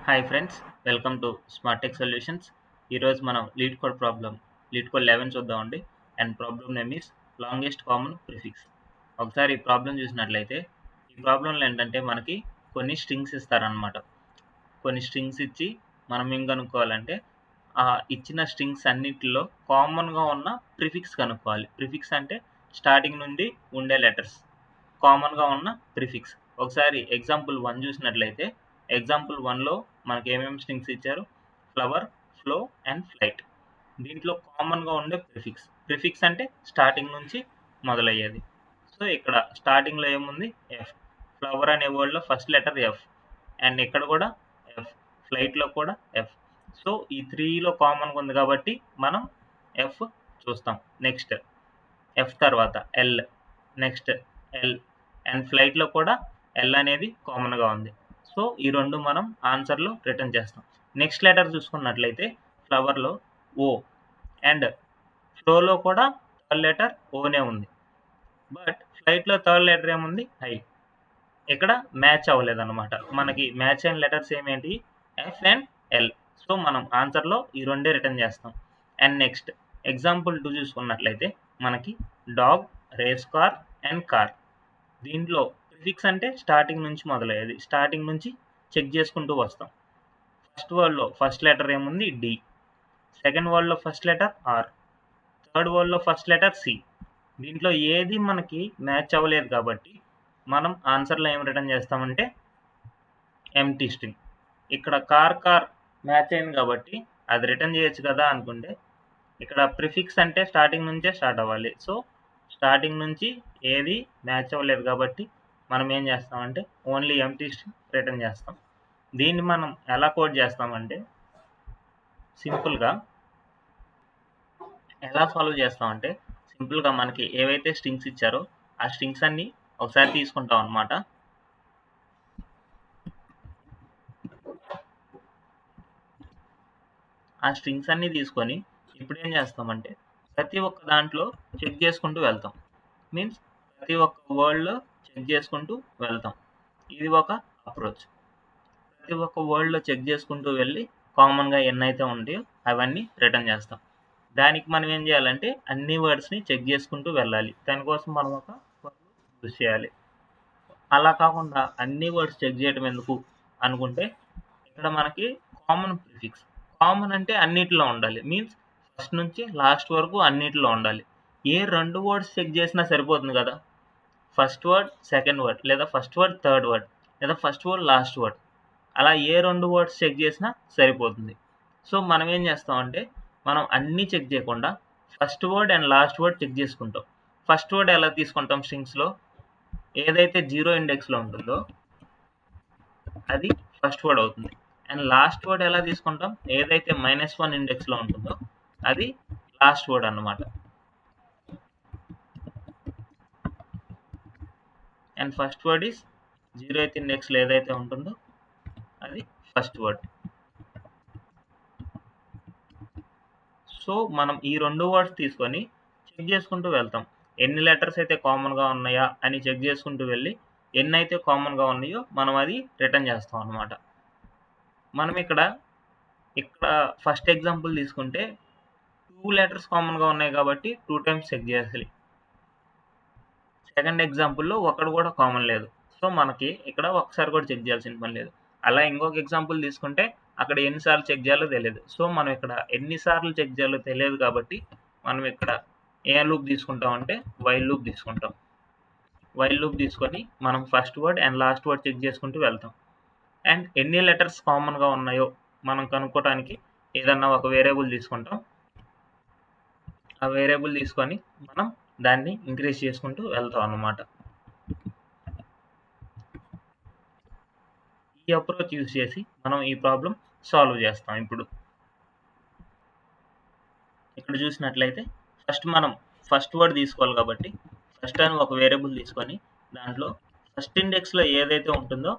Hi friends, welcome to smart tech solutions. ఈరోజు మనం lead code 11 చూద్దామండి. And problem name is longest common prefix. ఒకసారి ఈ problem చూసినట్లయితే ఈ ప్రాబ్లంలో ఏంటంటే మనకి కొన్ని స్ట్రింగ్స్ ఇస్తారనమాట. కొన్ని స్ట్రింగ్స్ ఇచ్చి మనం ఏం కనుక్కోవాలంటే ఆ ఇచ్చిన స్ట్రింగ్స్ అన్నిటిలో కామన్గా ఉన్న ప్రిఫిక్స్ కనుక్కోవాలి. ప్రిఫిక్స్ అంటే స్టార్టింగ్ నుండి ఉండే లెటర్స్ కామన్గా ఉన్న ప్రిఫిక్స్. ఒకసారి ఎగ్జాంపుల్ 1 చూసినట్లయితే ఎగ్జాంపుల్ 1లో మనకి ఏమేమి స్ట్రింగ్స్ ఇచ్చారు? Flower, flow and flight. దీంట్లో కామన్గా ఉండే ప్రిఫిక్స్ అంటే స్టార్టింగ్ నుంచి మొదలయ్యేది. సో ఇక్కడ స్టార్టింగ్లో ఏముంది? ఎఫ్. ఫ్లవర్ అనే వర్డ్లో ఫస్ట్ లెటర్ ఎఫ్ అండ్ ఇక్కడ కూడా ఎఫ్, ఫ్లైట్లో కూడా ఎఫ్. సో ఈ 3లో కామన్గా ఉంది కాబట్టి మనం ఎఫ్ చూస్తాం. నెక్స్ట్ ఎఫ్ తర్వాత ఎల్, నెక్స్ట్ ఎల్ అండ్ ఫ్లైట్లో కూడా ఎల్ అనేది కామన్గా ఉంది. సో ఈ రెండు మనం ఆన్సర్లో రిటర్న్ చేస్తాం. నెక్స్ట్ లెటర్ చూసుకున్నట్లయితే ఫ్లవర్లో ఓ అండ్ ఫ్లోలో కూడా థర్డ్ లెటర్ ఓనే ఉంది. బట్ ఫ్లైట్లో థర్డ్ లెటర్ ఏముంది? ఐ. ఇక్కడ మ్యాచ్ అవ్వలేదన్నమాట. మనకి మ్యాచ్ అయిన లెటర్స్ ఏమేంటి? F and L. సో మనం ఆన్సర్లో ఈ రెండే రిటర్న్ చేస్తాం. అండ్ నెక్స్ట్ ఎగ్జాంపుల్ 2 చూసుకున్నట్లయితే మనకి dog, race car and car. దీంట్లో ప్రిఫిక్స్ అంటే స్టార్టింగ్ నుంచి మొదలయ్యేది. స్టార్టింగ్ నుంచి చెక్ చేసుకుంటూ వస్తాం. ఫస్ట్ వర్డ్లో ఫస్ట్ లెటర్ ఏముంది? డి. సెకండ్ వర్డ్లో ఫస్ట్ లెటర్ ఆర్. థర్డ్ వర్డ్లో ఫస్ట్ లెటర్ సి. దీంట్లో ఏది మనకి మ్యాచ్ అవ్వలేదు కాబట్టి మనం ఆన్సర్లో ఏం రిటర్న్ చేస్తామంటే ఎంటీ స్ట్రింగ్. ఇక్కడ కార్ మ్యాచ్ అయింది కాబట్టి అది రిటర్న్ చేయొచ్చు కదా అనుకుంటే ఇక్కడ ప్రిఫిక్స్ అంటే స్టార్టింగ్ నుంచే స్టార్ట్ అవ్వాలి. సో స్టార్టింగ్ నుంచి ఏది మ్యాచ్ అవ్వలేదు కాబట్టి మనం ఏం చేస్తామంటే ఓన్లీ ఎంటీ స్ట్రింగ్ రిటర్న్ చేస్తాం. దీన్ని మనం ఎలా కోడ్ చేస్తామంటే సింపుల్గా ఎలా సాల్వ్ చేస్తామంటే సింపుల్గా మనకి ఏవైతే స్ట్రింగ్స్ ఇచ్చారో ఆ స్ట్రింగ్స్ అన్ని ఒకసారి తీసుకుంటాం అనమాట. ఆ స్ట్రింగ్స్ అన్ని తీసుకొని ఇప్పుడు ఏం చేస్తామంటే ప్రతి ఒక్క దాంట్లో చెక్ చేసుకుంటూ వెళ్తాం. మీన్స్ ప్రతి ఒక్క వర్డ్లో చెక్ చేసుకుంటూ వెళ్తాం. ఇది ఒక అప్రోచ్. ప్రతి ఒక్క వర్డ్లో చెక్ చేసుకుంటూ వెళ్ళి కామన్గా ఎన్నైతే ఉంటాయో అవన్నీ రిటర్న్ చేస్తాం. దానికి మనం ఏం చేయాలంటే అన్ని వర్డ్స్ని చెక్ చేసుకుంటూ వెళ్ళాలి. దానికోసం మనం ఒక యూజ్ చేయాలి. అలా కాకుండా అన్ని వర్డ్స్ చెక్ చేయడం ఎందుకు అనుకుంటే ఇక్కడ మనకి కామన్ ప్రిఫిక్స్. కామన్ అంటే అన్నిటిలో ఉండాలి. మీన్స్ ఫస్ట్ నుంచి లాస్ట్ వరకు అన్నిటిలో ఉండాలి. ఏ రెండు వర్డ్స్ చెక్ చేసినా సరిపోతుంది కదా. ఫస్ట్ వర్డ్ సెకండ్ వర్డ్, లేదా ఫస్ట్ వర్డ్ థర్డ్ వర్డ్, లేదా ఫస్ట్ వర్డ్ లాస్ట్ వర్డ్, అలా ఏ రెండు వర్డ్స్ చెక్ చేసినా సరిపోతుంది. సో మనం ఏం చేస్తామంటే మనం అన్నీ చెక్ చేయకుండా first word and last word check చేసుకుంటాం. ఫస్ట్ వర్డ్ ఎలా తీసుకుంటాం? స్ట్రింగ్స్లో ఏదైతే 0 ఇండెక్స్లో ఉంటుందో అది ఫస్ట్ వర్డ్ అవుతుంది. అండ్ లాస్ట్ వర్డ్ ఎలా తీసుకుంటాం? ఏదైతే -1 ఇండెక్స్లో ఉంటుందో అది లాస్ట్ వర్డ్ అన్నమాట. And first word is 0th ఇండెక్స్లో ఏదైతే ఉంటుందో అది ఫస్ట్ వర్డ్. సో మనం ఈ రెండు వర్డ్స్ తీసుకొని చెక్ చేసుకుంటూ వెళ్తాం. ఎన్ని లెటర్స్ అయితే కామన్గా ఉన్నాయా అని చెక్ చేసుకుంటూ వెళ్ళి ఎన్నైతే కామన్గా ఉన్నాయో మనం అది రిటర్న్ చేస్తాం అన్నమాట. మనం ఇక్కడ ఫస్ట్ ఎగ్జాంపుల్ తీసుకుంటే 2 లెటర్స్ కామన్గా ఉన్నాయి కాబట్టి 2 టైమ్స్ చెక్ చేయాలి. సెకండ్ ఎగ్జాంపుల్లో ఒకటి కూడా కామన్ లేదు. సో మనకి ఇక్కడ ఒకసారి కూడా చెక్ చేయాల్సిన పని లేదు. అలా ఇంకొక ఎగ్జాంపుల్ తీసుకుంటే అక్కడ ఎన్నిసార్లు చెక్ చేయాలో తెలియదు. సో మనం ఇక్కడ ఎన్నిసార్లు చెక్ చేయాలో తెలియదు కాబట్టి మనం ఇక్కడ ఏ లూప్ తీసుకుంటామంటే వైల్ లూప్ తీసుకుంటాం. వైల్ లూప్ తీసుకొని మనం first word and last word check చేసుకుంటూ వెళ్తాం. అండ్ ఎన్ని లెటర్స్ కామన్గా ఉన్నాయో మనం కనుక్కోవడానికి ఏదన్నా ఒక వేరియబుల్ తీసుకుంటాం. ఆ వేరియబుల్ తీసుకొని మనం దాన్ని ఇంక్రీజ్ చేసుకుంటూ వెళ్తాం అన్నమాట. ఈ అప్రోచ్ యూజ్ చేసి మనం ఈ ప్రాబ్లం సాల్వ్ చేస్తాం. ఇప్పుడు ఇక్కడ చూసినట్లయితే మనం ఫస్ట్ వర్డ్ తీసుకోవాలి కాబట్టి ఫస్ట్ అని ఒక వేరియబుల్ తీసుకొని దాంట్లో ఫస్ట్ ఇండెక్స్లో ఏదైతే ఉంటుందో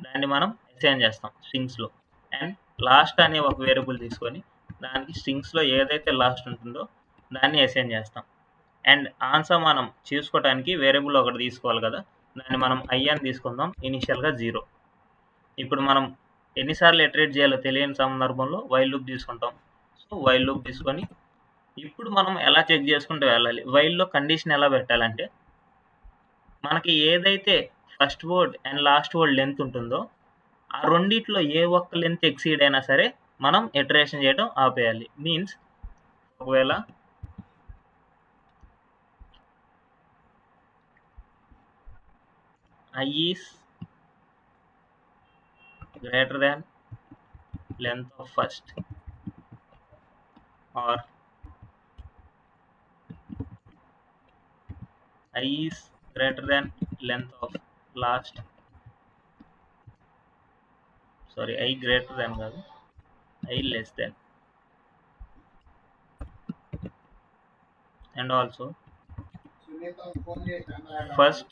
దాన్ని మనం అసైన్ చేస్తాం స్ట్రింగ్స్లో. అండ్ లాస్ట్ అనే ఒక వేరియబుల్ తీసుకొని దానికి స్ట్రింగ్స్లో ఏదైతే లాస్ట్ ఉంటుందో దాన్ని అసైన్ చేస్తాం. అండ్ ఆన్సర్ మనం చేసుకోవడానికి వేరియబుల్ ఒకటి తీసుకోవాలి కదా, దాన్ని మనం ఐ అని తీసుకుందాం. ఇనిషియల్గా 0. ఇప్పుడు మనం ఎన్నిసార్లు ఇటరేట్ చేయాలో తెలియని సందర్భంలో వైల్ లూప్ తీసుకుంటాం. సో వైల్ లూప్ తీసుకొని ఇప్పుడు మనం ఎలా చెక్ చేసుకుంటూ వెళ్ళాలి. వైల్‌లో కండిషన్ ఎలా పెట్టాలంటే, మనకి ఏదైతే first word and last word length ఉంటుందో, ఆ రెండిట్లో ఏ ఒక్క లెంత్ ఎక్సీడ్ అయినా సరే, మనం ఇటరేషన్ చేయడం ఆపేయాలి. మీన్స్ ఒకవేళ I is greater than length of first or I is greater than length of last, sorry, I greater than కాదు, I less than, and also first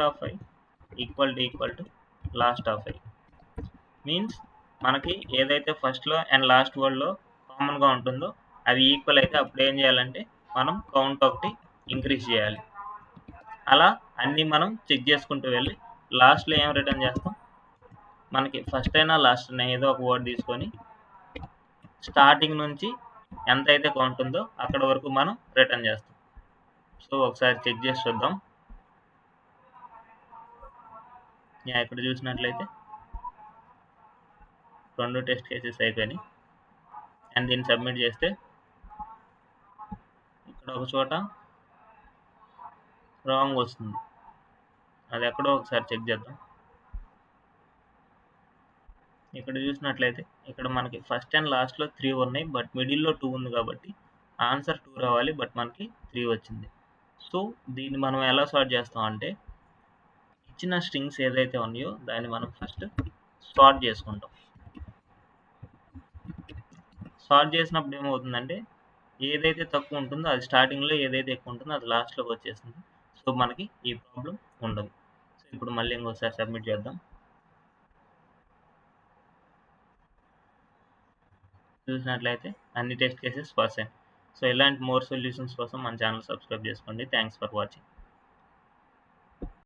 of I equal to last of I. Means మనకి ఏదైతే ఫస్ట్‌లో and last వర్డ్‌లో కామన్‌గా ఉంటుందో అవి equal అయితే అప్పుడు ఏం చేయాలంటే మనం కౌంట్ ఒకటి ఇంక్రీజ్ చేయాలి. అలా అన్నీ మనం చెక్ చేసుకుంటూ వెళ్ళి లాస్ట్‌లో ఏం రిటర్న్ చేస్తాం, మనకి ఫస్ట్ అయినా లాస్ట్ అయినా ఏదో ఒక వర్డ్ తీసుకొని స్టార్టింగ్ నుంచి ఎంతైతే కౌంట్ ఉందో అక్కడ వరకు మనం రిటర్న్ చేస్తాం. సో ఒకసారి చెక్ చేసి చూద్దాం. ఇక్కడ చూసినట్లయితే 2 టెస్ట్ కేసెస్ అయిపోయినాయి. అండ్ దీన్ని సబ్మిట్ చేస్తే ఇక్కడ ఒక చోట రాంగ్ వస్తుంది. అది ఎక్కడో ఒకసారి చెక్ చేద్దాం. ఇక్కడ చూసినట్లయితే ఇక్కడ మనకి ఫస్ట్ అండ్ లాస్ట్‌లో 3 ఉన్నాయి. బట్ మిడిల్‌లో 2 ఉంది కాబట్టి ఆన్సర్ 2 రావాలి. బట్ మనకి 3 వచ్చింది. సో దీన్ని మనం ఎలా సార్ట్ చేస్తాం అంటే, ఇచ్చిన స్ట్రింగ్స్ ఏదైతే ఉన్నాయో దాన్ని మనం ఫస్ట్ సార్ట్ చేసుకుంటాం. సార్ట్ చేసినప్పుడు ఏమవుతుందంటే, ఏదైతే తక్కువ ఉంటుందో అది స్టార్టింగ్‌లో, ఏదైతే ఎక్కువ ఉంటుందో అది లాస్ట్‌లోకి వచ్చేస్తుంది. సో మనకి ఈ ప్రాబ్లం ఉండదు. సో ఇప్పుడు మళ్ళీ ఇంకోసారి సబ్మిట్ చేద్దాం. చూసినట్లయితే అన్ని టెస్ట్ కేసెస్ పాస్ అయ్యాయి. సో ఇలాంటి మోర్ సొల్యూషన్స్ కోసం మన ఛానల్ సబ్స్క్రైబ్ చేసుకోండి. Thanks for watching.